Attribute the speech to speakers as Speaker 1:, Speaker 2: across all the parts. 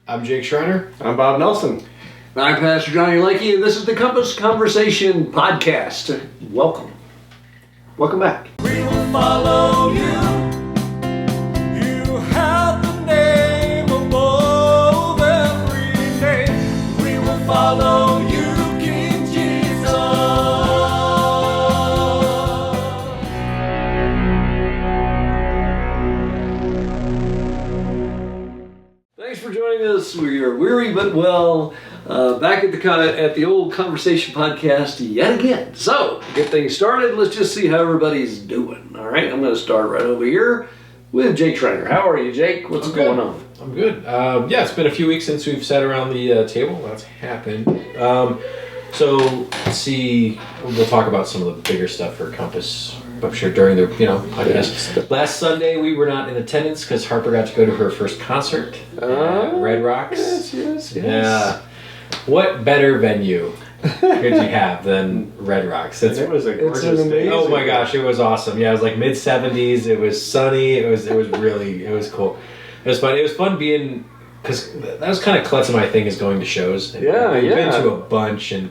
Speaker 1: I'm Jake Schriner.
Speaker 2: I'm Bob Nelson.
Speaker 3: And I'm Pastor Johnny Leckie, and this is the Compass Conversation Podcast. Welcome. Welcome back.
Speaker 4: We will follow you. You have the name above every name. We will follow you, King Jesus.
Speaker 3: Thanks for joining us. We are weary but well. Back at the old Conversation Podcast yet again. So, to get things started, let's just see how everybody's doing. All right, I'm going to start right over here with Jake Schriner. How are you, Jake? What's going on?
Speaker 1: I'm good. It's been a few weeks since we've sat around the table. That's happened. So, let's see. We'll talk about some of the bigger stuff for Compass. I'm sure during the podcast. Last Sunday we were not in attendance because Harper got to go to her first concert at Red Rocks.
Speaker 3: Yes.
Speaker 1: Yeah. What better venue could you have than Red Rocks?
Speaker 2: It was a gorgeous day.
Speaker 1: Oh my gosh, it was awesome. Yeah, it was like mid-70s. It was sunny. It was cool. It was fun. It was fun being, because that was kind of klutz of my thing, is going to shows. We've been to a bunch. And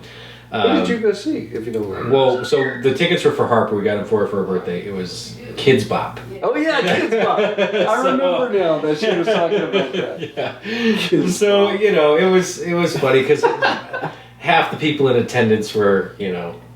Speaker 3: what did you go see, if you don't mind?
Speaker 1: Well, so the tickets were for Harper. We got them for her birthday. It was Kids Bop.
Speaker 3: Oh yeah, Kids Bop. I remember now that she was talking about that.
Speaker 1: Yeah. So it was funny because half the people in attendance were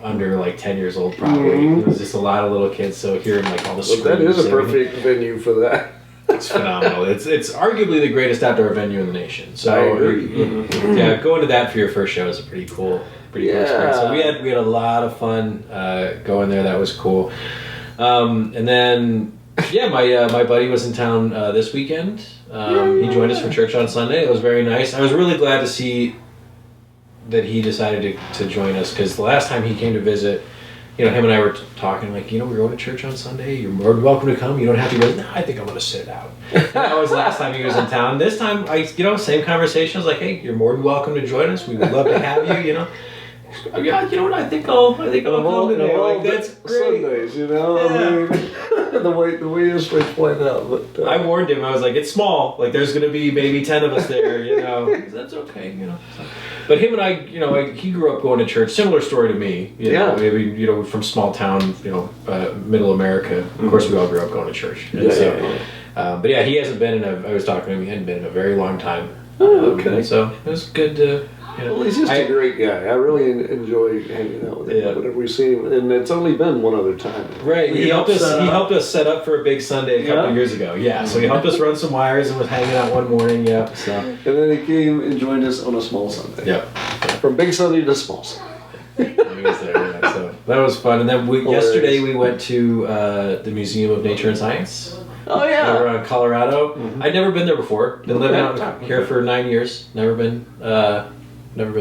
Speaker 1: under like 10 years old probably.
Speaker 3: Mm-hmm.
Speaker 1: It was just a lot of little kids. So hearing like all the screams.
Speaker 3: That is a perfect venue for that.
Speaker 1: It's phenomenal. It's arguably the greatest outdoor venue in the nation. So
Speaker 3: I agree.
Speaker 1: Yeah, going to that for your first show is a pretty cool experience. So we had a lot of fun going there. That was cool. And then my buddy was in town this weekend. He joined us for church on Sunday. It was very nice. I was really glad to see that he decided to join us, because the last time he came to visit, him and I were talking like, we're going to church on Sunday. You're more than welcome to come. You don't have to go. No, I think I'm going to sit out. That was the last time he was in town. This time, same conversation. I was like, hey, you're more than welcome to join us. We would love to have you. Yeah, you know what? I think I'll come today. Like, that's great.
Speaker 3: Sundays, I mean, the way this was played out. But
Speaker 1: I warned him. I was like, it's small. Like, there's going to be maybe 10 of us there. That's okay. So. But him and I, he grew up going to church. Similar story to me. Maybe from small town, middle America. Of course, we all grew up going to church. And but yeah, he hasn't been I was talking to him. He hadn't been in a very long time.
Speaker 3: Oh, okay.
Speaker 1: So it was good to.
Speaker 3: Well, he's just a great guy. I really enjoy hanging out with him whenever we see him, and it's only been one other time.
Speaker 1: Right, he helped us set up for a big Sunday a couple of years ago. Yeah, so he helped us run some wires and was hanging out one morning. Yeah, so
Speaker 3: and then he came and joined us on a small Sunday.
Speaker 1: Yep,
Speaker 3: from big Sunday to small Sunday.
Speaker 1: He was there. Yeah, so that was fun. And then yesterday we went to the Museum of Nature and Science.
Speaker 3: Oh yeah,
Speaker 1: over on Colorado. Mm-hmm. I'd never been there before. Been living out here for 9 years. Never been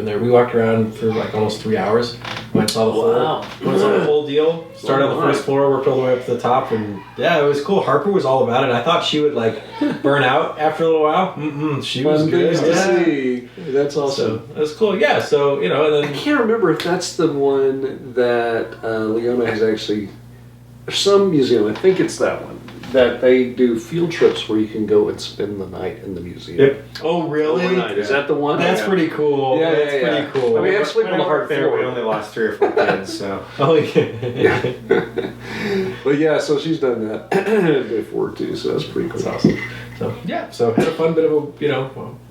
Speaker 1: there. We walked around for like almost 3 hours. Went saw the whole deal. Started on the first floor, worked all the way up to the top, and yeah, it was cool. Harper was all about it. I thought she would like burn out after a little while. She was good.
Speaker 3: To see. That's awesome.
Speaker 1: So, that's cool. Yeah. So and then
Speaker 3: I can't remember if that's the one that Leona has actually. There's some museum. I think it's that one. That they do field trips where you can go and spend the night in the museum.
Speaker 1: Yep. Oh, really?
Speaker 3: Overnight. Is that the one?
Speaker 1: That's pretty cool.
Speaker 3: Yeah,
Speaker 1: that's pretty cool.
Speaker 3: I mean, I sleep on the hard floor.
Speaker 2: We only lost 3 or 4 kids, so.
Speaker 1: Oh, yeah.
Speaker 3: But yeah, so she's done that before too, so that's pretty cool.
Speaker 1: That's awesome. So had a fun bit of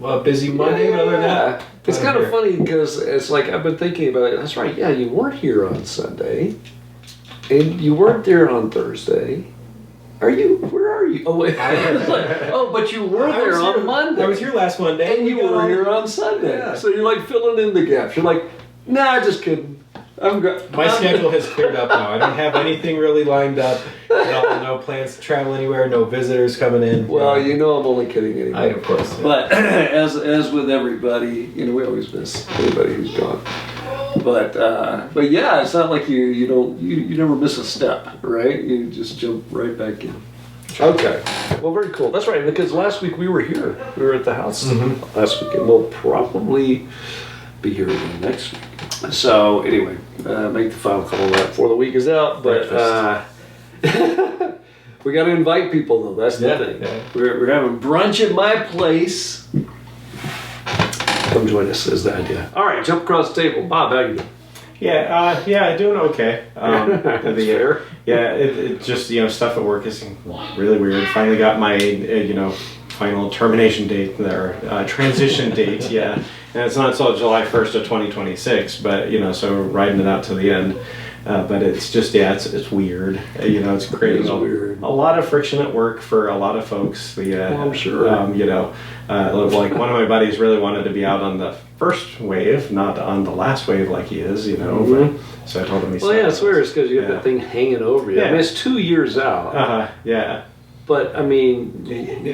Speaker 1: a busy Monday, but other than that.
Speaker 3: It's kind of funny because it's like I've been thinking about it. That's right. Yeah, you weren't here on Sunday, and you weren't there on Thursday. Are you? Where are you? Oh wait. But you were there on Monday.
Speaker 1: I was here last Monday.
Speaker 3: And you were here on Sunday. Yeah. So you're like filling in the gaps. You're like, nah, just kidding.
Speaker 1: My schedule has cleared up now. I don't have anything really lined up. No plans to travel anywhere. No visitors coming in.
Speaker 3: Well, I'm only kidding anyway.
Speaker 1: Of course. Yeah.
Speaker 3: But as with everybody, we always miss anybody who's gone. But yeah, it's not like you never miss a step, right? You just jump right back in. Okay. Well, very cool. That's right, because last week we were here. We were at the house last week, and we'll probably be here again next week. So anyway, make the final call on that before the week is out. But we got to invite people though. That's the thing. Yeah. We're having brunch at my place come join us is the idea. All right, jump across the table. Bob, how you doing?
Speaker 2: Yeah, doing okay.
Speaker 3: That's fair.
Speaker 2: Yeah, it just, stuff at work is really weird. Finally got my, final termination date there, transition date, yeah. And it's not until July 1st of 2026, but, so riding it out to the end. But it's just, it's weird. It's creating a lot of friction at work for a lot of folks.
Speaker 3: I'm sure.
Speaker 2: Like one of my buddies really wanted to be out on the first wave, not on the last wave like he is,
Speaker 3: Mm-hmm.
Speaker 2: But, so I told him
Speaker 3: Well, yeah, it's weird because you have that thing hanging over you.
Speaker 2: Yeah.
Speaker 3: I mean, it's 2 years out.
Speaker 2: Yeah.
Speaker 3: But, I mean,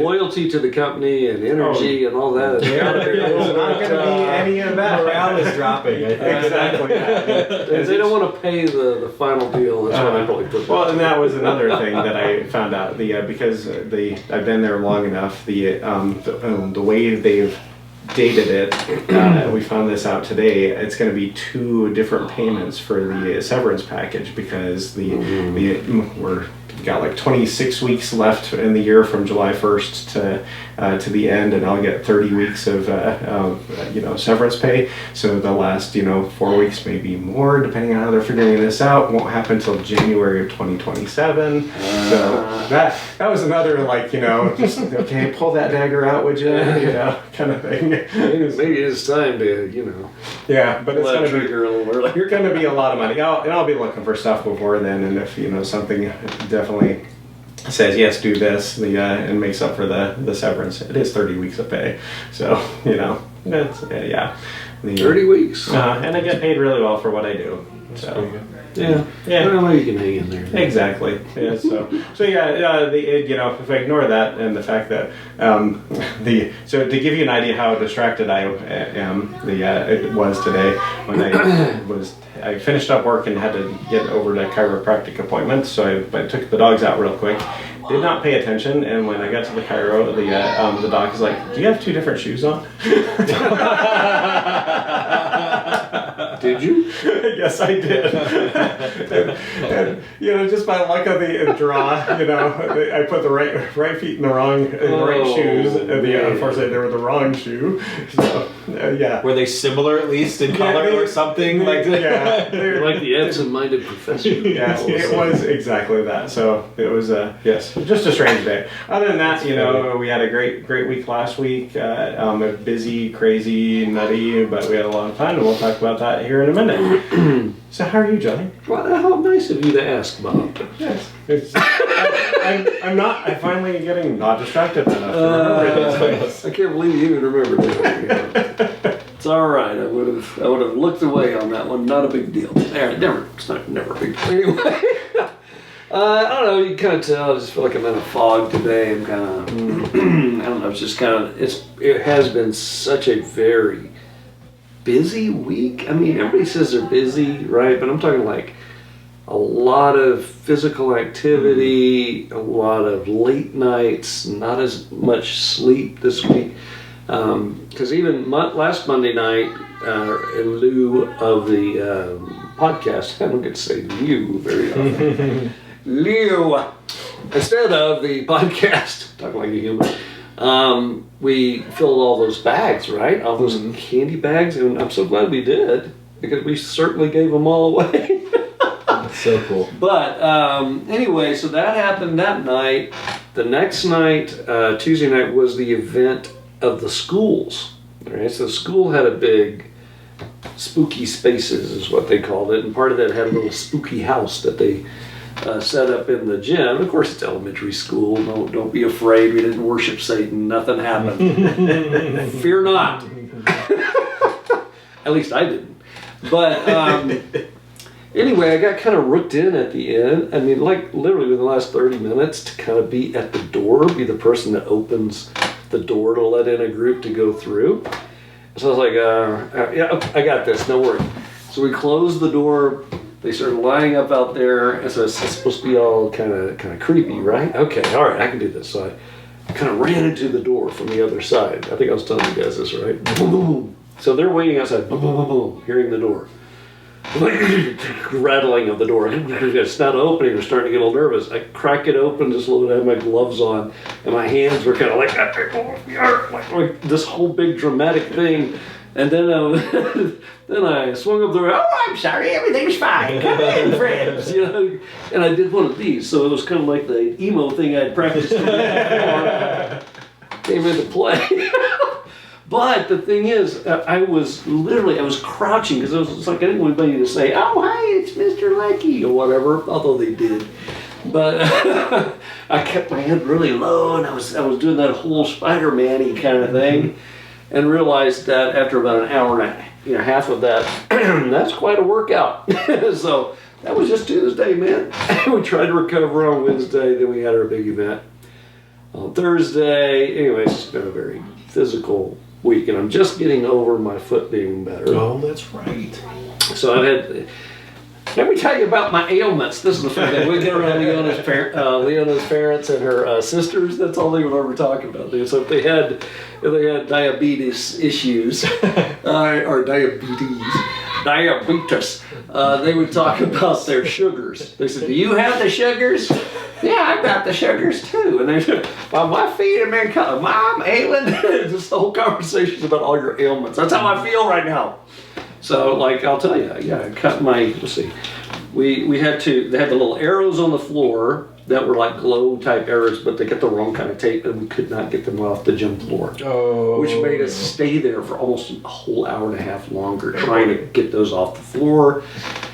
Speaker 3: loyalty to the company and energy and all that.
Speaker 2: There's not going to be any of that.
Speaker 1: Morale is dropping. I think.
Speaker 2: Exactly.
Speaker 3: They don't want to pay the final deal. That's what I probably put.
Speaker 2: Well, and that was another thing that I found out. Because I've been there long enough. The way they've dated it, we found this out today. It's going to be 2 different payments for the severance package because we're got like 26 weeks left in the year from July 1st to the end, and I'll get 30 weeks of severance pay. So the last 4 weeks, maybe more, depending on how they're figuring this out. Won't happen until January of 2027. So that was another just okay, pull that dagger out, would you? Kind of thing.
Speaker 3: Maybe it's time to
Speaker 2: Yeah, but it's
Speaker 3: let
Speaker 2: going to
Speaker 3: trigger a little early.
Speaker 2: You're going to be a lot of money. I'll be looking for stuff before then, and if something definitely says yes, do this, and makes up for the severance, it is 30 weeks of pay. So that's
Speaker 3: 30 weeks,
Speaker 2: and I get paid really well for what I do. So
Speaker 3: yeah. Well, you can hang in there.
Speaker 2: Exactly. Yeah. So if I ignore that and the fact that so to give you an idea how distracted I am, it was today when I finished up work and had to get over to chiropractic appointments. So I took the dogs out real quick. Did not pay attention, and when I got to the chiro, the doc is like, "Do you have 2 different shoes on?"
Speaker 3: Did you?
Speaker 2: Yes, I did. and, just by luck of the draw, I put the right feet in the right shoes. And unfortunately, they were the wrong shoe. So, yeah.
Speaker 1: Were they similar at least in color or something like that?
Speaker 2: Yeah,
Speaker 3: they're like the absent-minded professor.
Speaker 2: Yes, it was exactly that. So it was yes, just a strange day. Other than that, we had a great week last week. Busy, crazy, nutty, but we had a lot of fun, and we'll talk about that here in a minute. So how are you, Johnny?
Speaker 3: Well, how nice of you to ask, Bob.
Speaker 2: Yes. I'm finally getting not distracted enough to remember these
Speaker 3: I can't believe you even remember that. It's all right. I would have looked away on that one. Not a big deal. It's never a big deal. Anyway, I don't know. You can kind of tell. I just feel like I'm in a fog today. I'm kind of. I don't know. It's just kind of. It has been such a very busy week. I mean, everybody says they're busy, right? But I'm talking like a lot of physical activity, a lot of late nights, not as much sleep this week. Because even last Monday night, in lieu of the podcast, I don't get to say you very often. Liu, instead of the podcast, talking like a human, we filled all those bags, right? All those candy bags, and I'm so glad we did, because we certainly gave them all away.
Speaker 1: That's so cool.
Speaker 3: But anyway, so that happened that night. The next night, Tuesday night, was the event of the schools. All right, so the school had a big spooky spaces is what they called it, and part of that had a little spooky house that they set up in the gym. Of course, it's elementary school. Don't be afraid. We didn't worship Satan. Nothing happened. Fear not. At least I didn't. But anyway, I got kind of rooked in at the end. I mean, like literally within the last 30 minutes to kind of be at the door, be the person that opens the door to let in a group to go through. So I was like, yeah, I got this, no worry. So we closed the door. They started lining up out there, and so it's supposed to be all kind of creepy, right? Okay, all right, I can do this. So I kind of ran into the door from the other side. I think I was telling you guys this, right? Boom, boom, boom. So they're waiting outside, boom, boom, boom, boom, hearing the door. Rattling of the door. It's not opening. They're starting to get a little nervous. I crack it open just a little bit. I have my gloves on, and my hands were kind of like this whole big dramatic thing. And then then I swung up the road. Oh, I'm sorry, everything's fine. Come in, friends. You know, and I did one of these, so it was kind of like the emo thing I'd practiced before came into play. But the thing is, I was crouching because it was like I didn't want anybody to say, "Oh, hi, it's Mr. Leckie" or whatever, although they did. But I kept my head really low, and I was doing that whole Spider-Man-y kind of thing, and realized that after about an hour and a half of that, that's quite a workout. So that was just Tuesday, man. We tried to recover on Wednesday, then we had our big event on Thursday. Anyway, it's been a very physical week, and I'm just getting over my foot being better.
Speaker 1: Oh, that's right.
Speaker 3: So I've had. Let me tell you about my ailments. This is the fun thing. We get around Leona's parents and her sisters. That's all they would ever talk about. So if they had diabetes issues or diabetes, they would talk about their sugars. They said, "Do you have the sugars?" "Yeah, I've got the sugars too." And they said, "Well, my feet have been cut. Mom, ailing." This whole conversation is about all your ailments. That's how I feel right now. So, like, I'll tell you, yeah, I cut my, let's see, they had the little arrows on the floor that were like glow type arrows, but they got the wrong kind of tape, and we could not get them off the gym floor.
Speaker 1: Oh.
Speaker 3: Which made us stay there for almost a whole hour and a half longer trying to get those off the floor.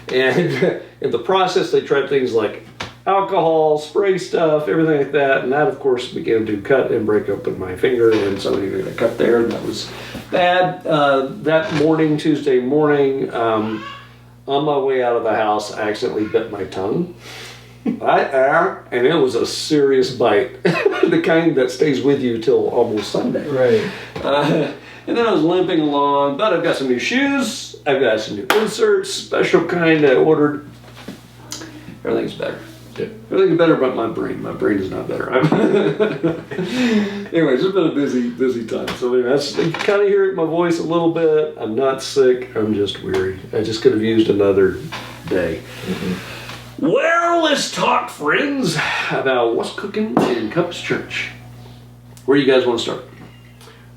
Speaker 3: And in the process, they tried things like alcohol, spray stuff, everything like that, and that of course began to cut and break open my finger, and so we got a cut there, and that was bad. That morning, Tuesday morning, on my way out of the house, I accidentally bit my tongue. And it was a serious bite, the kind that stays with you till almost Sunday.
Speaker 1: Right.
Speaker 3: And then I was limping along, but I've got some new shoes, I've got some new inserts, special kind I ordered. Everything's better.
Speaker 1: Yeah.
Speaker 3: Everything's better but my brain. My brain is not better. Anyways, it's been a busy time. So you can kind of hear it in my voice a little bit. I'm not sick. I'm just weary. I just could have used another day. Mm-hmm. Well, let's talk, friends, about what's cooking in Cubs Church. Where do you guys want to start?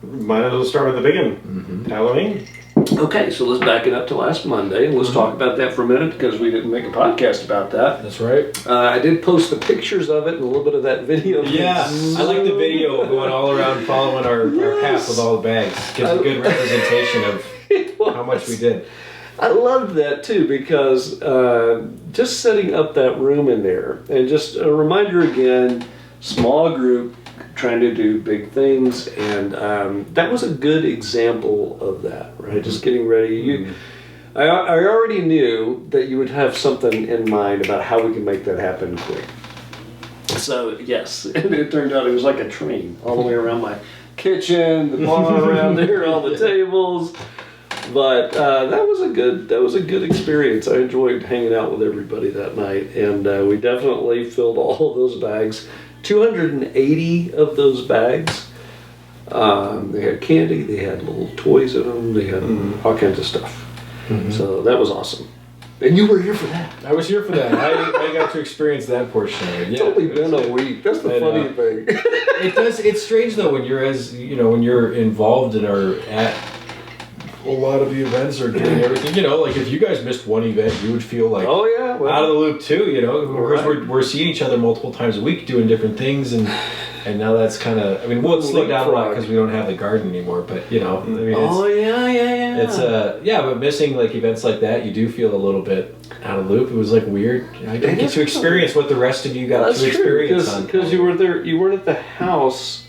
Speaker 2: Might as well start with the big one. Mm-hmm. Halloween.
Speaker 3: Okay, so let's back it up to last Monday, and let's talk about that for a minute because we didn't make a podcast about that.
Speaker 1: That's right.
Speaker 3: I did post the pictures of it and a little bit of that video.
Speaker 1: Yeah, I like the video going all around following our path with all the bags. Gives a good representation of how much we did.
Speaker 3: I loved that too because just setting up that room in there, and just a reminder again, small group, trying to do big things, and that was a good example of that, right? Just getting ready. I already knew that you would have something in mind about how we can make that happen quick. So yes, and it turned out it was like a train all the way around my kitchen, the bar around there, all the tables. But that was a good experience. I enjoyed hanging out with everybody that night, and we definitely filled all of those bags. 280 of those bags. They had candy, they had little toys in them, they had all kinds of stuff. Mm-hmm. So that was awesome. And you were here for that.
Speaker 1: I was here for that. I got to experience that portion of it. Yeah,
Speaker 3: it's only been a week. That's the funny thing.
Speaker 1: It's strange though when you're involved and are at a lot of the events or doing everything, like if you guys missed one event, you would feel like out of the loop too, Because we're seeing each other multiple times a week doing different things, and now that's kind of, it's slowed down a lot because we don't have the garden anymore, but it's, it's but missing like events like that, you do feel a little bit out of the loop. It was like weird. I didn't get to experience what the rest of you got to experience
Speaker 3: because you were there, you weren't at the house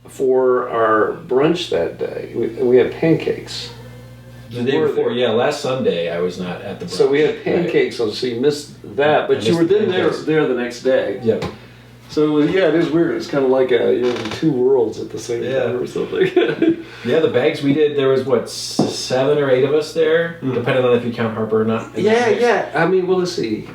Speaker 3: for our brunch that day. We had pancakes.
Speaker 1: The day before, last Sunday I was not at the brunch.
Speaker 3: So we had pancakes, so you missed that, but you were then there the next day.
Speaker 1: Yep.
Speaker 3: So it is weird. It's kind of like two worlds at the same time or something.
Speaker 1: Yeah, the bags we did, there was 7 or 8 of us there, depending on if you count Harper or not.
Speaker 3: Yeah. Let's see.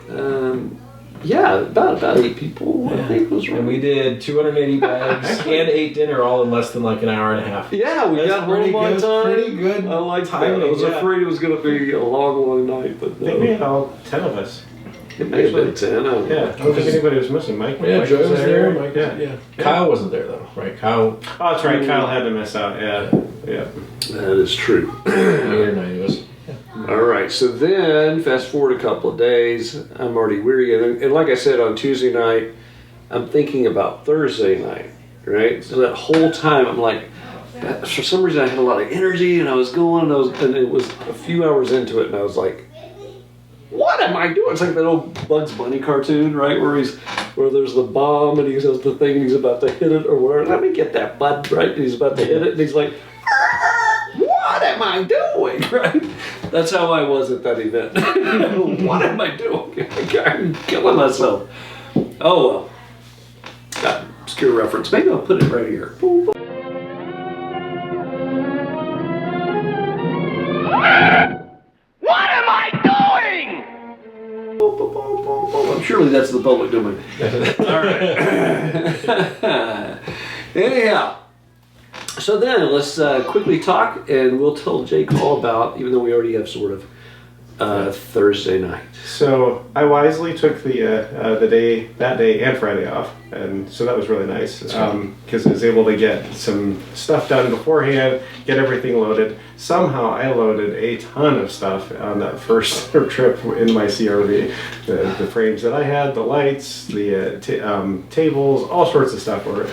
Speaker 3: About 8 people, I think was right.
Speaker 1: And we did 280 bags and ate dinner all in less than like an hour and a half.
Speaker 3: Yeah, we got home on time.
Speaker 1: Pretty good.
Speaker 3: I like that. I was afraid it was going to be a long night, but no.
Speaker 2: I think we had all 10 of us.
Speaker 3: It may have been 10. I don't know.
Speaker 2: Yeah, I don't think anybody was missing. Mike
Speaker 1: Joe was there. Mike, yeah. Kyle wasn't there though, right? Kyle.
Speaker 2: Oh, that's right. Kyle had to miss out. Yeah. Yeah.
Speaker 3: That is true.
Speaker 1: 8 or 9 of us.
Speaker 3: All right, so then fast forward a couple of days, I'm already weary. And like I said, on Tuesday night, I'm thinking about Thursday night, right? So that whole time, I'm like, for some reason, I had a lot of energy, and I was going, and it was a few hours into it, and I was like, what am I doing? It's like that old Bugs Bunny cartoon, right? Where there's the bomb, and he has the thing, and he's about to hit it, or whatever. Let me get that bud, right? And he's about to hit it, and he's like, what am I doing, right? That's how I was at that event. What am I doing? I'm killing myself. Oh, well. That obscure reference. Maybe I'll put it right here.
Speaker 4: What am I doing?
Speaker 3: Surely that's the public domain. All right. Anyhow. So then, let's quickly talk, and we'll tell Jake all about, even though we already have sort of Thursday night.
Speaker 2: So I wisely took the day and Friday off, and so that was really nice because I was able to get some stuff done beforehand, get everything loaded. Somehow I loaded a ton of stuff on that first trip in my CRV. The frames that I had, the lights, the tables, all sorts of stuff were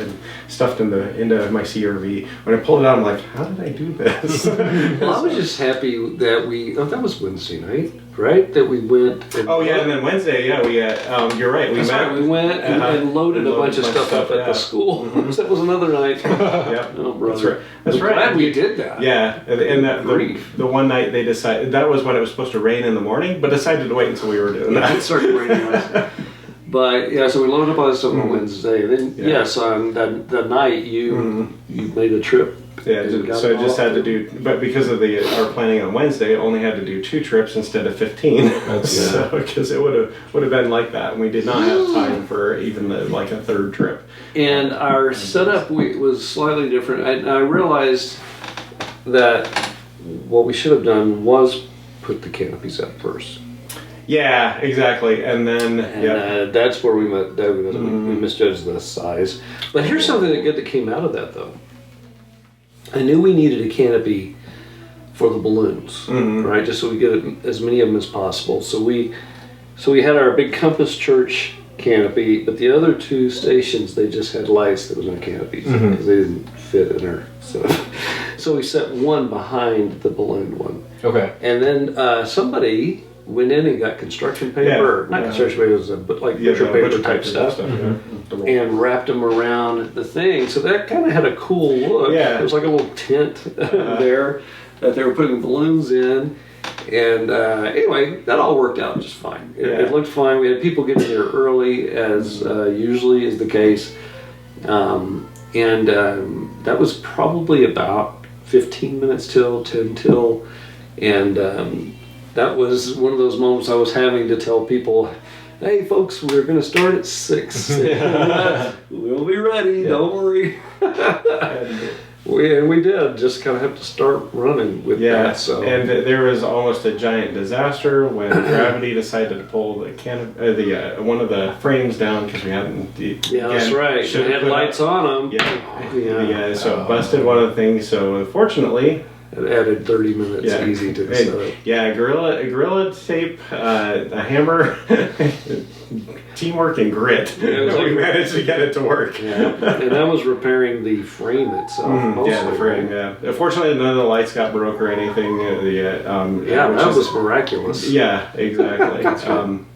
Speaker 2: stuffed into my CRV. When I pulled it out, I'm like, how did I do this?
Speaker 3: Well, I was just happy that that was Wednesday night, right? That we went. And
Speaker 2: and then Wednesday, you're right.
Speaker 3: We went and loaded a bunch of stuff up at the school. Mm-hmm. That was another night.
Speaker 2: Yeah.
Speaker 3: Oh, brother.
Speaker 2: That's right.
Speaker 3: Glad we did that.
Speaker 2: Yeah, and the one night they decided, that was when it was supposed to rain in the morning, but decided to wait until we were doing that.
Speaker 3: It started raining. But yeah, so we loaded up all this stuff on Wednesday. And then on the night you made a trip.
Speaker 2: Yeah, so I just had to do, but because of our planning on Wednesday, I only had to do 2 trips instead of 15. So because it would have been like that, and we did not have time for even like a 3rd trip.
Speaker 3: And our setup was slightly different. I realized that what we should have done was put the canopies up first.
Speaker 2: Yeah, exactly, and then
Speaker 3: that's where we misjudged the size. But here's something good that came out of that, though. I knew we needed a canopy for the balloons, right? Just so we get as many of them as possible. So we had our big Compass Church canopy, but the other 2 stations, they just had lights that was on canopies because they didn't fit in there. So we set one behind the balloon one.
Speaker 1: Okay.
Speaker 3: And then somebody went in and got construction paper, not construction paper, but like butcher paper type stuff, and wrapped them around the thing. So that kind of had a cool look.
Speaker 2: Yeah.
Speaker 3: It was like a little tent there that they were putting balloons in. And anyway, that all worked out just fine. It looked fine. We had people getting there early, as usually is the case. That was probably about 15 minutes till, 10 till. And that was one of those moments I was having to tell people, hey folks, we're going to start at 6. We'll be ready, don't worry. We did just kind of have to start running with that. So.
Speaker 2: And there was almost a giant disaster when gravity decided to pull the one of the frames down because we hadn't.
Speaker 3: That's right. They had lights on them.
Speaker 2: So it busted one of the things. So unfortunately.
Speaker 3: It added 30 minutes easy to the setup.
Speaker 2: Yeah, gorilla tape, a hammer, teamwork, and grit. We managed to get it to work.
Speaker 3: Yeah, and that was repairing the frame itself.
Speaker 2: The frame. Yeah. Fortunately, none of the lights got broke or anything.
Speaker 3: That was miraculous.
Speaker 2: Yeah, exactly.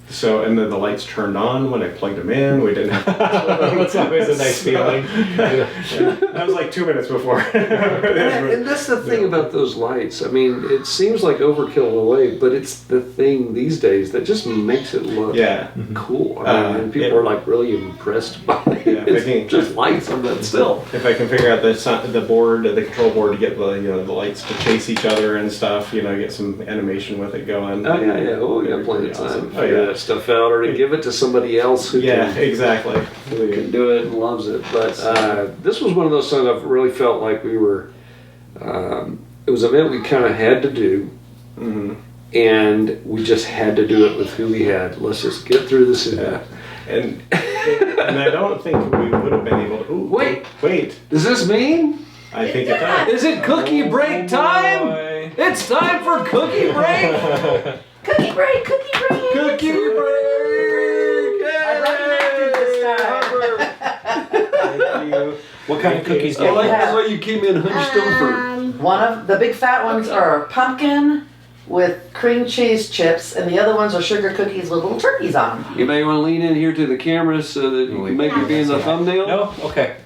Speaker 2: So, and then the lights turned on when I plugged them in. We didn't have to.
Speaker 1: That's always a nice feeling.
Speaker 2: That was like 2 minutes before.
Speaker 3: And that's the thing about those lights. I mean, it seems like overkill in a way, but it's the thing these days that just makes it look cool. I mean, people are like really impressed by it. It's just lights on that still.
Speaker 2: If I can figure out the board, the control board, to get the lights to chase each other and stuff, get some animation with it going.
Speaker 3: Oh yeah. Oh, we got plenty of time. Oh yeah. Stuff out, or to give it to somebody else who can do it and loves it. But this was one of those things I've really felt like we were. It was an event we kind of had to do, and we just had to do it with who we had. Let's just get through this event.
Speaker 2: And I don't think we would have been able to. Wait.
Speaker 3: Does this mean
Speaker 2: I think it does.
Speaker 3: Is it cookie break time? It's time for cookie break.
Speaker 5: Cookie break, cookie break.
Speaker 3: Cookie break.
Speaker 5: I recognize this time.
Speaker 2: Thank you.
Speaker 1: What kind of cookies do
Speaker 3: I
Speaker 1: you
Speaker 3: like
Speaker 1: have?
Speaker 3: the way you came in hunched over.
Speaker 5: One of the big fat ones are pumpkin with cream cheese chips, and the other ones are sugar cookies with little turkeys on them.
Speaker 3: You may want to lean in here to the camera so that you can maybe be in the thumbnail.
Speaker 1: No? Okay.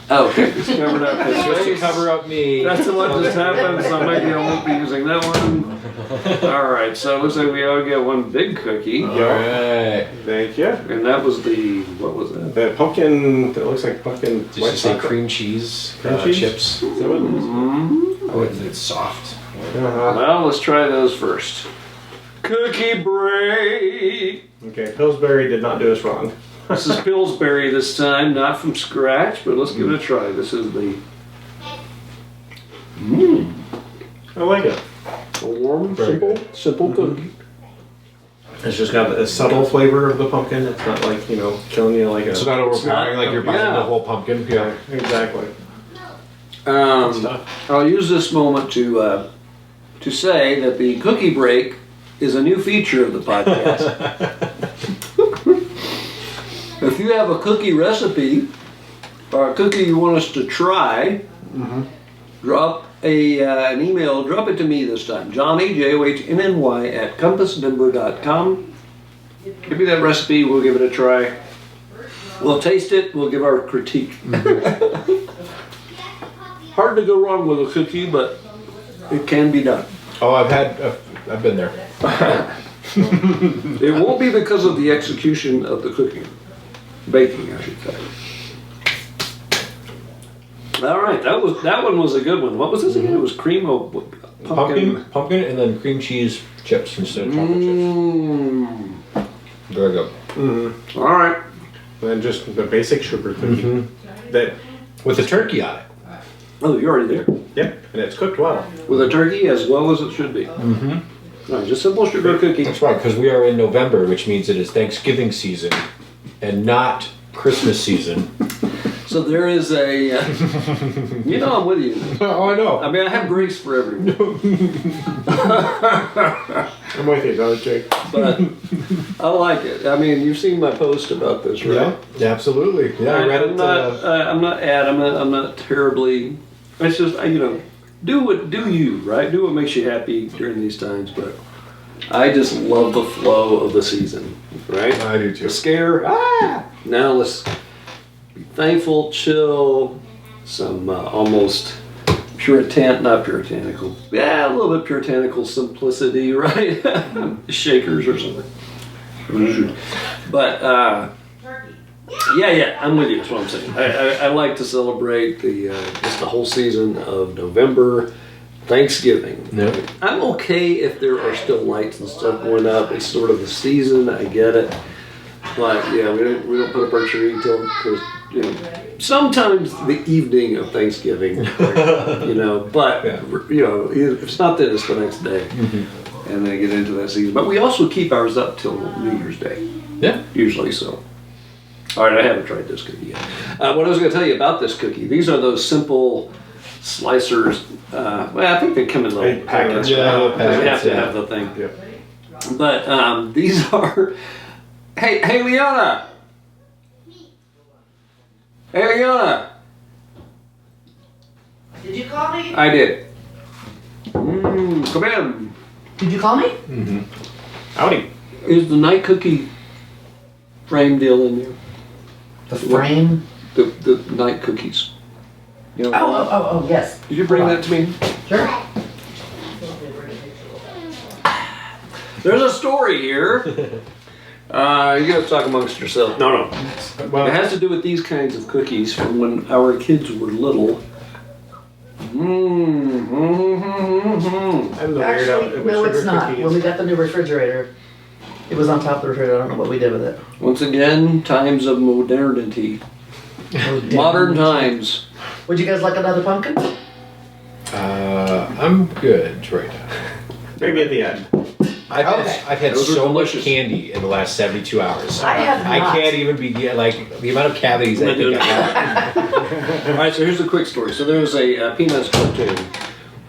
Speaker 3: Oh, okay. Just covered up his
Speaker 1: Just to
Speaker 3: face.
Speaker 1: cover up me.
Speaker 3: That's what just happened, so maybe I won't be using that one. Alright, so it looks like we all get one big cookie.
Speaker 1: Alright.
Speaker 2: Thank you.
Speaker 3: And that was the, what was that?
Speaker 2: The pumpkin, that looks like pumpkin.
Speaker 1: Did you say cream cheese,
Speaker 2: Cream cheese?
Speaker 1: chips?
Speaker 2: Is that what it is?
Speaker 3: Mm-hmm.
Speaker 1: Oh, it's soft.
Speaker 3: Well, let's try those first. Cookie break!
Speaker 2: Okay, Pillsbury did not do us wrong.
Speaker 3: This is Pillsbury this time, not from scratch, but let's give it a try. This is the
Speaker 2: I like it.
Speaker 3: a warm,
Speaker 1: Very
Speaker 3: simple cookie.
Speaker 2: It's just got a subtle flavor of the pumpkin. It's not like, killing you like a...
Speaker 1: It's not overpowering like you're buying
Speaker 3: yeah.
Speaker 1: the whole pumpkin. Yeah.
Speaker 2: Exactly.
Speaker 3: I'll use this moment to say that the cookie break is a new feature of the podcast. If you have a cookie recipe or a cookie you want us to try, drop an email. Drop it to me this time, Johnny JOHNNY at compassdenver.com. Give me that recipe. We'll give it a try. We'll taste it. We'll give our critique. Hard to go wrong with a cookie, but it can be done.
Speaker 1: Oh, I've been there.
Speaker 3: It won't be because of the execution of the cooking. Baking, I should say. All right, that one was a good one. What was this again? It was cream of
Speaker 1: Pumpkin, and then cream cheese chips instead of chocolate chips. Very good.
Speaker 2: Mm-hmm.
Speaker 3: All right.
Speaker 2: And then just the basic sugar cookie. That.
Speaker 1: With a turkey on it.
Speaker 3: Oh, you're already there.
Speaker 2: Yep, and it's cooked well.
Speaker 3: With a turkey as well as it should be.
Speaker 1: Mm-hmm.
Speaker 3: All right, just simple sugar cookie.
Speaker 1: That's right, because we are in November, which means it is Thanksgiving season and not Christmas season.
Speaker 3: So there is a, I'm with you.
Speaker 1: Oh, I know.
Speaker 3: I mean, I have grace for everyone.
Speaker 2: I'm with you, don't Jake?
Speaker 3: But I like it. I mean, you've seen my post about this, right?
Speaker 1: Yeah, absolutely. Yeah, I read it.
Speaker 3: I'm not adamant. I'm not terribly. It's just do you, right? Do what makes you happy during these times. But I just love the flow of the season, right?
Speaker 1: I do too.
Speaker 3: The scare. Now let's be thankful, chill. Some almost not puritanical. Yeah, a little bit puritanical simplicity, right? Shakers or something. But yeah, I'm with you. That's what I'm saying. I like to celebrate just the whole season of November, Thanksgiving.
Speaker 1: Yeah.
Speaker 3: I'm okay if there are still lights and stuff going up. It's sort of the season. I get it. But yeah, we don't put up our tree until sometimes the evening of Thanksgiving. But if it's not then, it's the next day. Mm-hmm. And then get into that season. But we also keep ours up till New Year's Day.
Speaker 1: Yeah.
Speaker 3: Usually so. All right, I haven't tried this cookie yet. What I was going to tell you about this cookie, these are those simple slicers. I think they come in little packets.
Speaker 1: Yeah, little
Speaker 3: You
Speaker 1: packets,
Speaker 3: have to
Speaker 1: yeah.
Speaker 3: have the thing.
Speaker 2: Yeah.
Speaker 3: But these are... Hey, Leona! Hey, Leona!
Speaker 5: Did you call me?
Speaker 3: I did. Come in.
Speaker 5: Did you call me?
Speaker 1: Mm-hmm.
Speaker 2: Howdy.
Speaker 3: Is the night cookie frame deal in there?
Speaker 5: The frame?
Speaker 3: The night cookies.
Speaker 5: Oh, yes.
Speaker 3: Did you bring that to me?
Speaker 5: Sure.
Speaker 3: There's a story here. You gotta talk amongst yourselves. No.
Speaker 2: Well,
Speaker 3: It has to do with these kinds of cookies from when our kids were little.
Speaker 2: I'm the weird out
Speaker 5: Actually,
Speaker 2: with
Speaker 5: no,
Speaker 2: sugar
Speaker 5: it's not.
Speaker 2: cookies.
Speaker 5: When we got the new refrigerator, it was on top of the refrigerator. I don't know what we did with it.
Speaker 3: Once again, times of modernity. Modern times.
Speaker 5: Would you guys like another pumpkin?
Speaker 1: I'm good right now.
Speaker 2: Maybe at the end.
Speaker 1: I've had
Speaker 3: Those are
Speaker 1: so much
Speaker 3: delicious.
Speaker 1: candy in the last 72 hours.
Speaker 5: I have
Speaker 1: I
Speaker 5: not.
Speaker 1: can't even begin, like, the amount of cavities I think I have.
Speaker 3: All right, so here's a quick story. So there was a Peanuts cartoon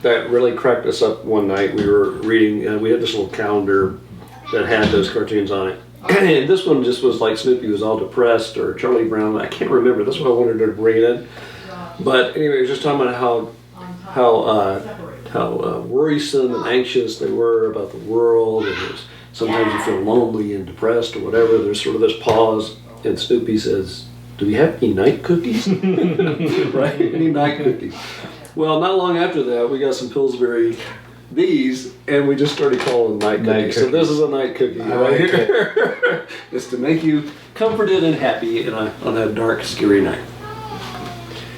Speaker 3: that really cracked us up one night. We were reading, we had this little calendar that had those cartoons on it. And this one just was like Snoopy was all depressed, or Charlie Brown. I can't remember. That's what I wanted to bring it in. But anyway, it was just talking about how worrisome and anxious they were about the world, and sometimes you feel lonely and depressed or whatever. There's sort of this pause, and Snoopy says, "Do we have any night cookies?" Right? Any night cookies? Well, not long after that, we got some Pillsbury these, and we just started calling them night cookies. So this is a night cookie right here. It's to make you comforted and happy on a dark, scary night.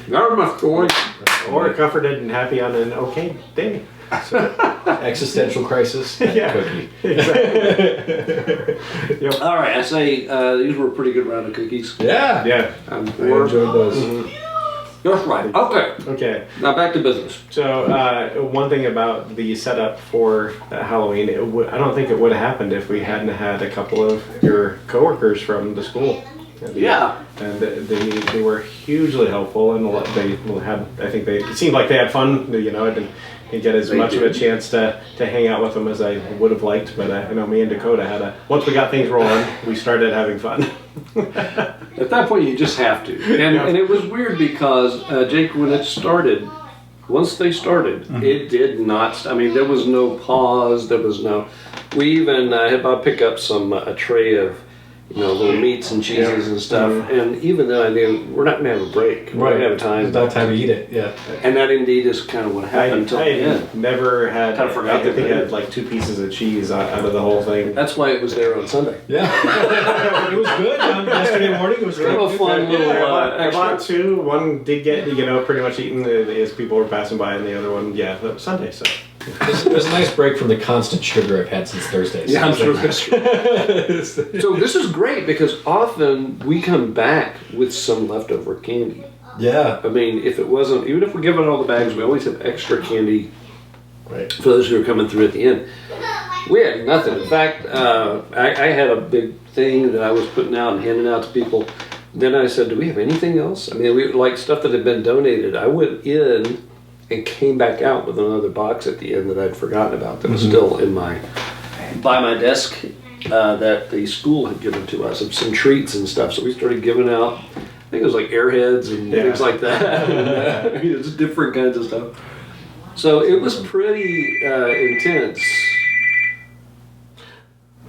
Speaker 3: That was my story.
Speaker 2: Or comforted and happy on an okay day.
Speaker 1: Existential crisis.
Speaker 2: Yeah.
Speaker 1: Cookie.
Speaker 2: Yep.
Speaker 3: All right, I say these were a pretty good round of cookies.
Speaker 1: Yeah.
Speaker 2: Yeah.
Speaker 1: I enjoyed those.
Speaker 3: That's right. Okay,
Speaker 2: Okay.
Speaker 3: now back to business.
Speaker 2: So one thing about the setup for Halloween, I don't think it would have happened if we hadn't had a couple of your coworkers from the school.
Speaker 3: Yeah.
Speaker 2: And they were hugely helpful, and they had. I think it seemed like they had fun. You know, I didn't get as much of a chance to hang out with them as I would have liked. But I know me and Dakota once we got things rolling, we started having fun.
Speaker 3: At that point, you just have to. And it was weird because, Jake, when it started, once they started, it did not, I mean, there was no pause, there was no, we even had Bob pick up a tray of, little meats and cheeses and stuff, and even then I knew we're not going to have a break. We're going to have time.
Speaker 1: It's not time to eat it, yeah.
Speaker 3: And that indeed is kind of what happened until the end.
Speaker 2: Never had,
Speaker 3: Kind of forgot
Speaker 2: I think
Speaker 3: that
Speaker 2: I had like 2 pieces of cheese out of the whole thing.
Speaker 3: That's why it was there on Sunday.
Speaker 1: Yeah. It was good. Yesterday morning it was
Speaker 3: Kind of a fun little
Speaker 2: I bought
Speaker 3: extra.
Speaker 2: 2. One did get, pretty much eaten as people were passing by, and the other one, that was Sunday, so.
Speaker 1: It was a nice break from the constant sugar I've had since Thursday.
Speaker 3: Yeah, I'm sure that's true. So this is great because often we come back with some leftover candy.
Speaker 1: Yeah.
Speaker 3: I mean, if it wasn't, even if we're giving all the bags, we always have extra candy
Speaker 1: Right.
Speaker 3: for those who are coming through at the end. We had nothing. In fact, I had a big thing that I was putting out and handing out to people. Then I said, do we have anything else? I mean, we like stuff that had been donated. I went in and came back out with another box at the end that I'd forgotten about that was still by my desk that the school had given to us of some treats and stuff. So we started giving out, I think it was like airheads and things like that. Just different kinds of stuff. So it was pretty intense.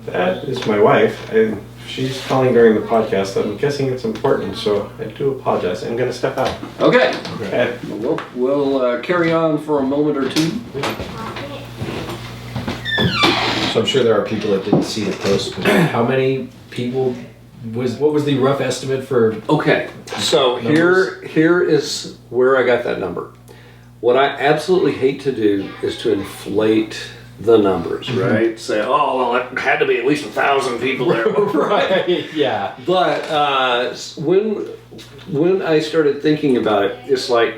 Speaker 2: That is my wife, and she's calling during the podcast. I'm guessing it's important, so I do apologize. I'm going to step out.
Speaker 3: Okay.
Speaker 2: Okay.
Speaker 3: We'll carry on for a moment or two.
Speaker 1: So I'm sure there are people that didn't see the post. How many people what was the rough estimate for?
Speaker 3: Okay, so here is where I got that number. What I absolutely hate to do is to inflate the numbers, right? Say, oh, well, it had to be at least 1,000 people there.
Speaker 1: Right. Yeah.
Speaker 3: But when I started thinking about it, it's like,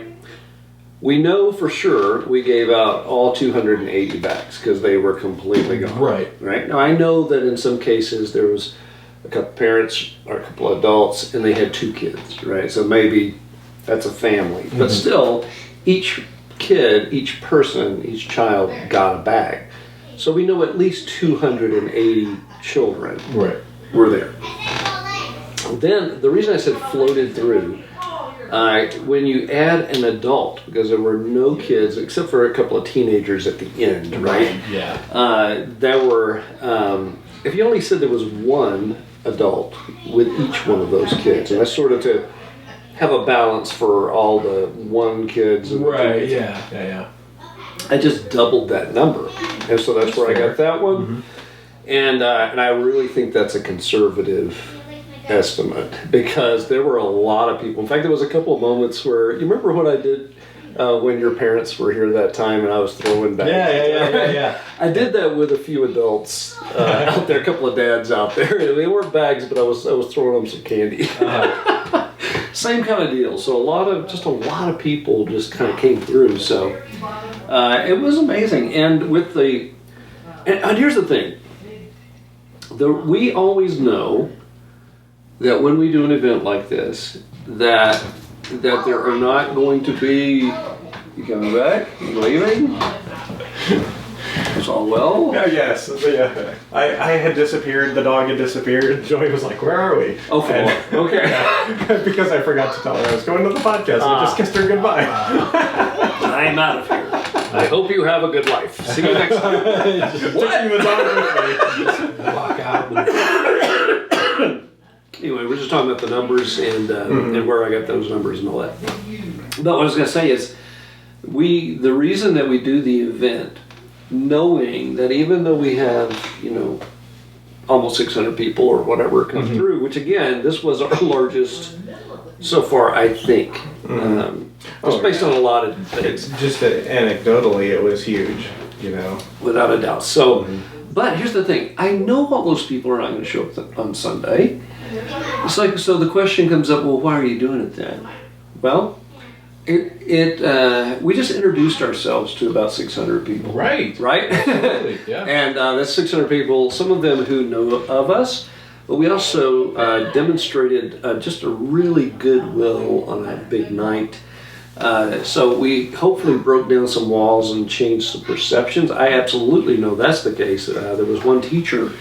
Speaker 3: we know for sure we gave out all 280 bags because they were completely gone. Right. Now, I know that in some cases there was a couple parents or a couple adults and they had 2 kids, right? So maybe that's a family. But still, each kid, each person, each child got a bag. So we know at least 280 children were there. Then, the reason I said floated through, when you add an adult, because there were no kids except for a couple of teenagers at the end, right?
Speaker 1: Yeah.
Speaker 3: There were, if you only said there was 1 adult with each one of those kids, and that's sort of to have a balance for all the 1 kids. And
Speaker 1: Right, yeah.
Speaker 3: I just doubled that number. And so that's where I got that one. And I really think that's a conservative estimate because there were a lot of people. In fact, there was a couple of moments where, you remember what I did when your parents were here that time and I was throwing bags?
Speaker 1: Yeah.
Speaker 3: I did that with a few adults out there, a couple of dads out there. They weren't bags, but I was throwing them some candy. Same kind of deal. So a lot of people just kind of came through. So it was amazing. And with and here's the thing. we always know that when we do an event like this, that there are not going to be. You coming back? You leaving? It's all well?
Speaker 2: Yeah, yes. I had disappeared. The dog had disappeared. Joey was like, "Where are we?"
Speaker 3: Oh, okay.
Speaker 2: Because I forgot to tell her I was going to the podcast. I just kissed her goodbye.
Speaker 3: I'm out of here. I hope you have a good life. See you next time.
Speaker 2: Taking the dog with me.
Speaker 1: Walk out.
Speaker 3: Anyway, we're just talking about the numbers and where I got those numbers and all that. But what I was going to say is, the reason that we do the event, knowing that even though we have, almost 600 people or whatever come through, which again, this was our largest so far, I think. Just based on a lot of things.
Speaker 2: Just anecdotally, it was huge,
Speaker 3: Without a doubt. So, but here's the thing. I know all those people are not going to show up on Sunday. It's like, so the question comes up, well, why are you doing it then? Well, we just introduced ourselves to about 600 people.
Speaker 1: Right.
Speaker 3: Absolutely,
Speaker 1: yeah.
Speaker 3: And that's 600 people, some of them who know of us, but we also demonstrated just a really goodwill on that big night. So we hopefully broke down some walls and changed some perceptions. I absolutely know that's the case. There was one teacher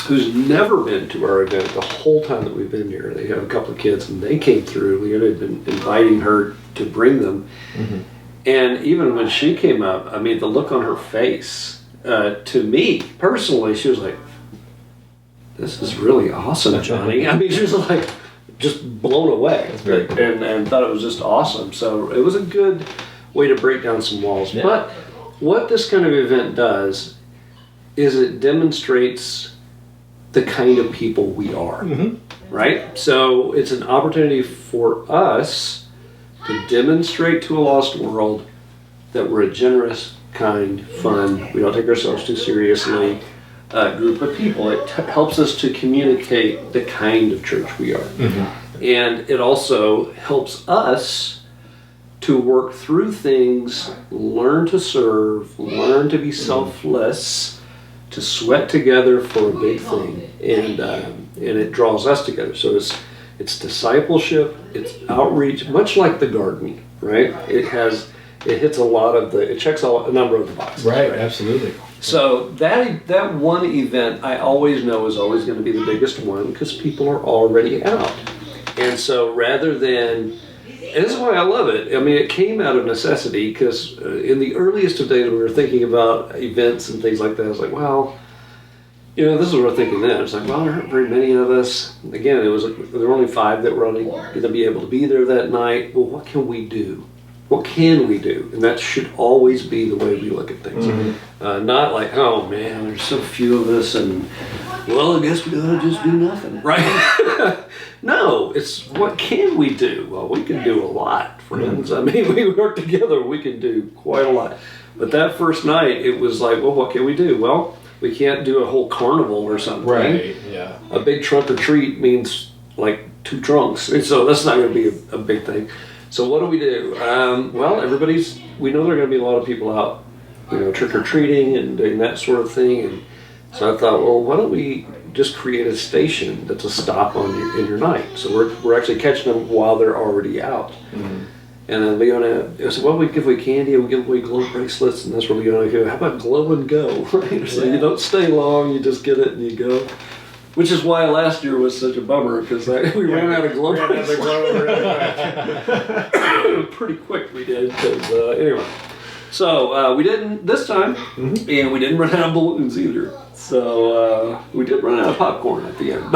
Speaker 3: who's never been to our event the whole time that we've been here. They have a couple of kids and they came through. We had been inviting her to bring them. And even when she came up, I mean, the look on her face, to me personally, she was like, "This is really awesome, Johnny." I mean, she was like just blown away and thought it was just awesome. So it was a good way to break down some walls. Yeah. But what this kind of event does is it demonstrates the kind of people we are, right? So it's an opportunity for us to demonstrate to a lost world that we're a generous, kind, fun, we don't take ourselves too seriously group of people. It helps us to communicate the kind of church we are. And it also helps us to work through things, learn to serve, learn to be selfless, to sweat together for a big thing, and it draws us together. So it's discipleship, it's outreach, much like the garden, right? It hits it checks a number of the boxes.
Speaker 1: Right, absolutely.
Speaker 3: So that one event I always know is always going to be the biggest one because people are already out, and so rather than. And this is why I love it. I mean, it came out of necessity because in the earliest of days when we were thinking about events and things like that, I was like, well, this is what we're thinking then. It's like, well, there aren't very many of us. Again, there were only 5 that were only going to be able to be there that night. Well, what can we do? What can we do? And that should always be the way we look at things. Not like, oh man, there's so few of us and, well, I guess we ought to just do nothing, right? No, it's what can we do? Well, we can do a lot, friends. I mean, we work together, we can do quite a lot. But that first night, it was like, well, what can we do? Well, we can't do a whole carnival or something.
Speaker 1: Right, yeah.
Speaker 3: A big trunk or treat means like 2 trunks. And so that's not going to be a big thing. So what do? We know there are going to be a lot of people out, trick-or-treating and doing that sort of thing. And so I thought, well, why don't we just create a station that's a stop in your night? So we're actually catching them while they're already out. And then Leona said, well, we give away candy, we give away glow bracelets, and that's where Leona go, how about glow and go? Right? So you don't stay long, you just get it and you go. Which is why last year was such a bummer, because we ran out of glow bracelets. Pretty quick we did, because anyway. So we didn't this time, and we didn't run out of balloons either. So we did run out of popcorn at the end.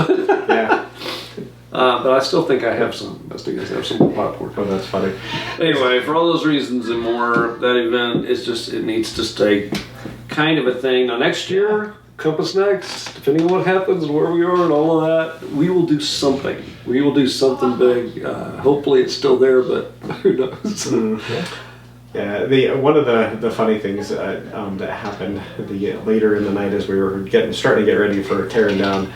Speaker 3: But I still think I have some. I still have some more popcorn.
Speaker 2: Oh, that's funny.
Speaker 3: Anyway, for all those reasons and more, that event it needs to stay kind of a thing. Now next year, Compass Next, depending on what happens and where we are and all of that, we will do something. We will do something big. Hopefully it's still there, but who knows?
Speaker 2: Yeah, one of the funny things that happened later in the night as we were starting to get ready for tearing down,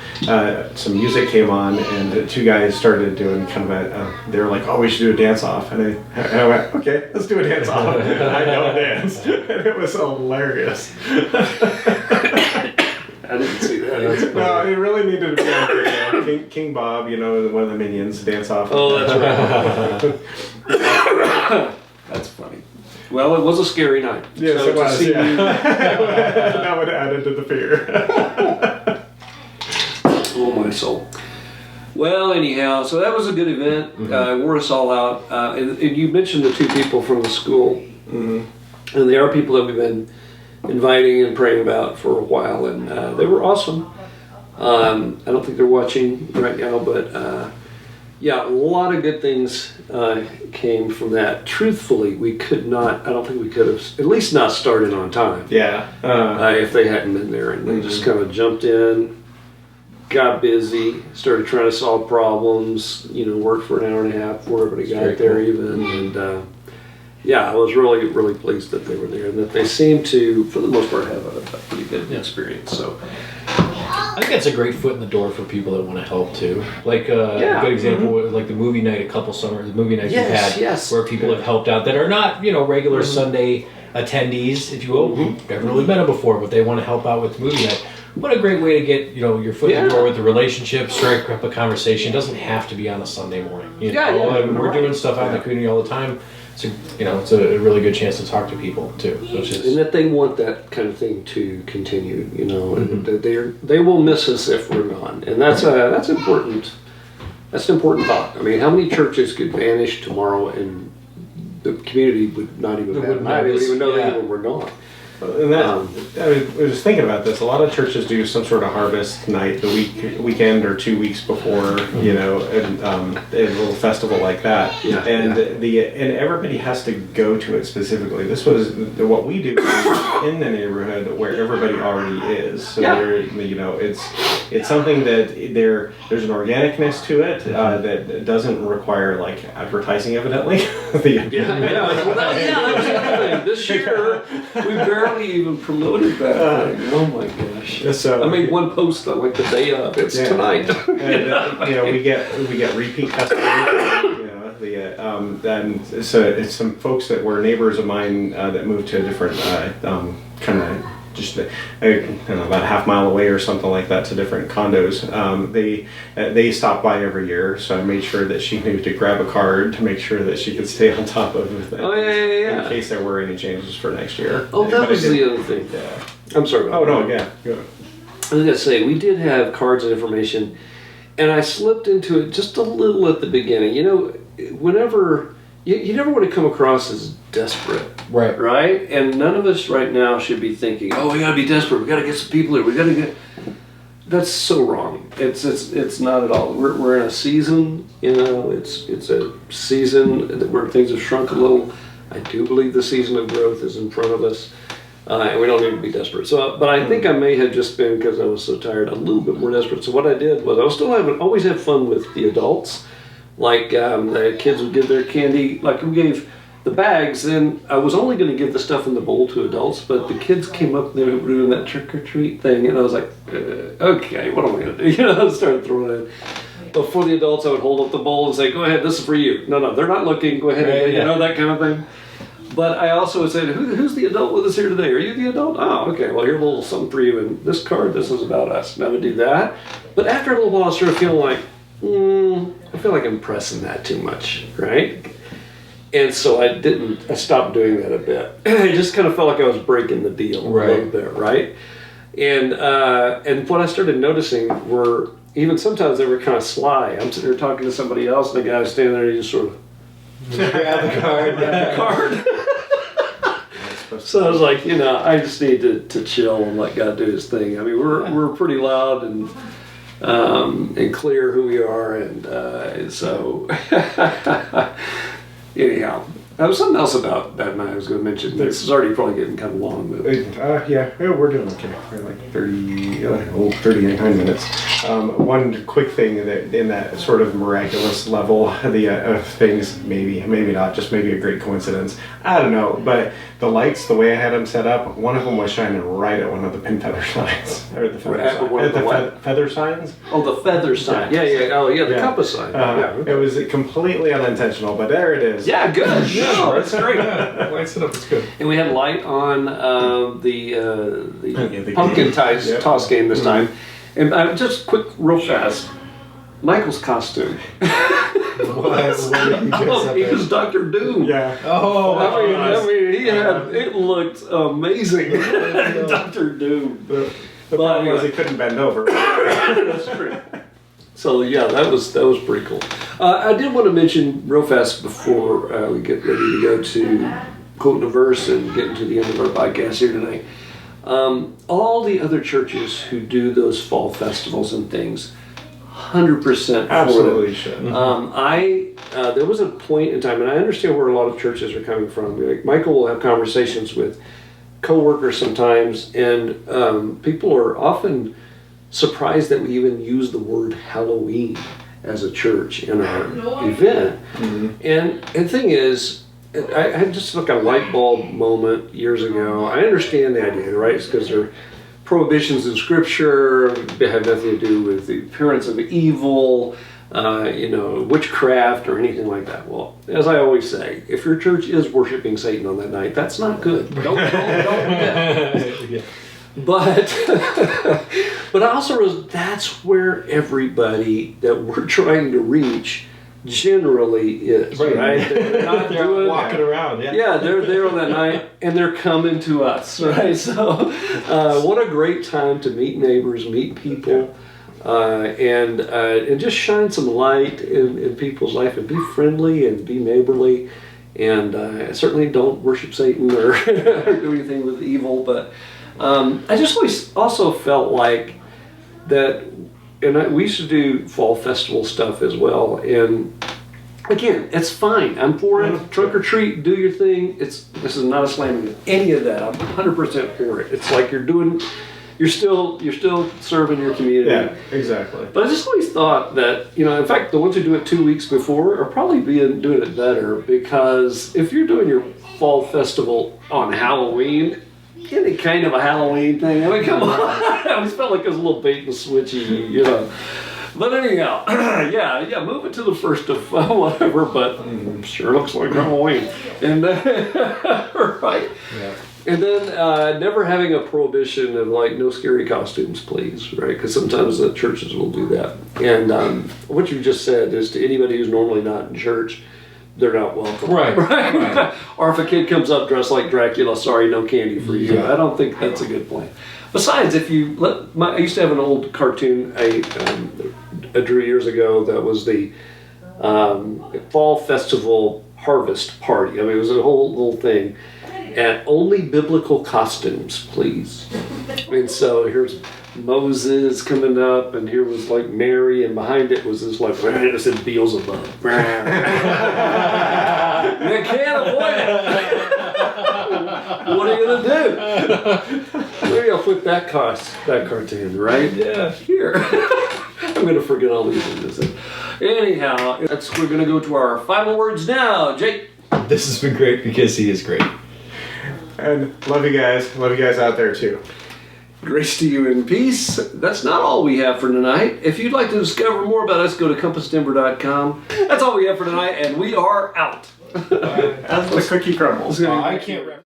Speaker 2: some music came on and 2 guys started doing kind of they were like, oh, we should do a dance off, and I went, okay, let's do a dance off. I don't dance, and it was hilarious.
Speaker 3: I didn't see that.
Speaker 2: No, it really needed to be on video. King Bob, one of the minions, dance off.
Speaker 3: Oh, that's right. That's funny. Well, it was a scary night.
Speaker 2: Yes,
Speaker 3: so
Speaker 2: it was.
Speaker 3: to see you,
Speaker 2: that would have added to the fear.
Speaker 3: oh my soul. Well, anyhow, so that was a good event. Wore us all out. And you mentioned the two people from the school. And they are people that we've been inviting and praying about for a while. And they were awesome. I don't think they're watching right now, but yeah, a lot of good things came from that. Truthfully, we could not, I don't think we could have, at least not started on time.
Speaker 2: Yeah.
Speaker 3: If they hadn't been there. And they just kind of jumped in. Got busy, started trying to solve problems, worked for an hour and a half before everybody got there even. And yeah, I was really, really pleased that they were there and that they seemed to, for the most part, have a pretty good experience. So
Speaker 1: I think that's a great foot in the door for people that want to help too. Like a good example, like the movie night the movie nights we've had, where people have helped out that are not, regular Sunday attendees, if you will, who haven't really met them before, but they want to help out with movie night. What a great way to get your foot in the door with the relationship, strike up a conversation. It doesn't have to be on a Sunday morning. We're doing stuff out in the community all the time. So it's a really good chance to talk to people too.
Speaker 3: And that they want that kind of thing to continue. And that they will miss us if we're gone, and that's important. That's an important thought. I mean, how many churches could vanish tomorrow and the community would not even know that we're gone?
Speaker 2: And that, I was thinking about this. A lot of churches do some sort of harvest night the weekend or 2 weeks before, and a little festival like that. And everybody has to go to it specifically. This was what we do in the neighborhood where everybody already is. So it's something that there's an organicness to it that doesn't require like advertising, evidently.
Speaker 3: This year we barely even promoted that thing. Oh my gosh!
Speaker 2: So
Speaker 3: I made one post on like the day of. It's tonight.
Speaker 2: And we get repeat customers. So it's some folks that were neighbors of mine that moved to a different kind of just about a half mile away or something like that to different condos. They stop by every year, so I made sure that she knew to grab a card to make sure that she could stay on top of it in case there were any changes for next year.
Speaker 3: Oh, that was the other thing.
Speaker 2: Yeah.
Speaker 3: I'm sorry about that.
Speaker 2: Yeah.
Speaker 3: I was going to say, we did have cards and information, and I slipped into it just a little at the beginning. Whenever you never want to come across as desperate. Right? And none of us right now should be thinking, oh, we got to be desperate. We got to get some people here. We got to get... That's so wrong. It's not at all. We're in a season, it's a season where things have shrunk a little. I do believe the season of growth is in front of us. And we don't need to be desperate. So, but I think I may have just been, because I was so tired, a little bit more desperate. So what I did was always have fun with the adults. Like the kids would give their candy, like we gave the bags, then I was only going to give the stuff in the bowl to adults, but the kids came up and they were doing that trick or treat thing, and I was like, okay, what am I going to do? I started throwing it. Before the adults, I would hold up the bowl and say, go ahead, this is for you. No, they're not looking, go ahead, that kind of thing. But I also would say, who's the adult with us here today? Are you the adult? Oh, okay, well, here's a little something for you, and this card, this is about us. And I would do that. But after a little while, I started feeling like, I feel like I'm pressing that too much, right? And so I stopped doing that a bit. I just kind of felt like I was breaking the deal a little bit, right? And what I started noticing were, even sometimes they were kind of sly. I'm sitting there talking to somebody else, and the guy was standing there, and he just sort of grab the card. So I was like, I just need to chill and let God do His thing. I mean, we're pretty loud and clear who we are, and so anyhow, there was something else about that night I was going to mention. This is already probably getting kind of long, but
Speaker 2: we're doing okay. We're like 39 minutes. One quick thing that in that sort of miraculous level of things, maybe not, just maybe a great coincidence. I don't know, but the lights, the way I had them set up, one of them was shining right at one of the pin feather signs, or the feather signs.
Speaker 3: Oh, the feather sign. Yeah. Oh, yeah, the compass sign.
Speaker 2: It was completely unintentional, but there it is.
Speaker 3: Yeah, good. No, it's great.
Speaker 1: Yeah, lights it up. It's good.
Speaker 3: And we had light on the
Speaker 2: the
Speaker 3: pumpkin
Speaker 2: game.
Speaker 3: toss game this time. And just quick, real fast, Michael's costume.
Speaker 1: What did you dress up
Speaker 3: He
Speaker 1: as?
Speaker 3: was Dr. Doom.
Speaker 2: Yeah.
Speaker 1: Oh,
Speaker 3: I mean, he had, it looked amazing. Dr. Doom.
Speaker 2: The problem was he couldn't bend over.
Speaker 3: That's true. So yeah, that was pretty cool. I did want to mention real fast before we get ready to go to quoting a verse and getting to the end of our podcast here tonight. All the other churches who do those fall festivals and things, 100%
Speaker 2: Absolutely should.
Speaker 3: there was a point in time, and I understand where a lot of churches are coming from. Like Michael will have conversations with co-workers sometimes, and people are often surprised that we even use the word Halloween as a church in our event.
Speaker 2: Mm-hmm.
Speaker 3: And the thing is, I had just like a light bulb moment years ago. I understand the idea, right? It's because there are prohibitions in Scripture that have nothing to do with the appearance of evil, witchcraft or anything like that. Well, as I always say, if your church is worshiping Satan on that night, that's not good. Don't do that.
Speaker 1: Yeah.
Speaker 3: But I also realize that's where everybody that we're trying to reach generally is, right? They're not
Speaker 1: They're walking around.
Speaker 3: yeah, they're there on that night, and they're coming to us, right? So, what a great time to meet neighbors, meet people, and just shine some light in people's life, and be friendly and be neighborly, and certainly don't worship Satan or do anything with evil. But I just always also felt like that. And we used to do fall festival stuff as well. And again, it's fine. I'm for it. Trunk or treat, do your thing. This is not a slam at any of that. I'm 100% for it. It's like you're still serving your community.
Speaker 2: Yeah, exactly.
Speaker 3: But I just always thought that, in fact, the ones who do it 2 weeks before are probably doing it better, because if you're doing your fall festival on Halloween, any kind of a Halloween thing. I mean, come on. I always felt like it was a little bait and switchy, But anyhow, yeah, move it to the 1st of whatever, but sure looks like Halloween. And right?
Speaker 1: Yeah.
Speaker 3: And then never having a prohibition of like no scary costumes, please, right? Because sometimes the churches will do that. And what you just said is to anybody who's normally not in church, they're not welcome.
Speaker 1: Right.
Speaker 3: Or if a kid comes up dressed like Dracula, sorry, no candy for you.
Speaker 1: Yeah.
Speaker 3: I don't think that's a good plan. Besides, if you I used to have an old cartoon I drew years ago that was the fall festival harvest party. I mean, it was a whole little thing. And only biblical costumes, please. And so here's Moses coming up, and here was like Mary, and behind it was this like, it said Beelzebub. You can't avoid it. What are you gonna do? Maybe I'll put that cartoon right here. I'm gonna forget all these things. Anyhow, we're gonna go to our final words now. Jake.
Speaker 1: This has been great because he is great.
Speaker 2: And love you guys. Love you guys out there too.
Speaker 3: Grace to you and peace. That's not all we have for tonight. If you'd like to discover more about us, go to compassdenver.com. That's all we have for tonight, and we are out.
Speaker 2: As the cookie crumbles.
Speaker 1: I can't.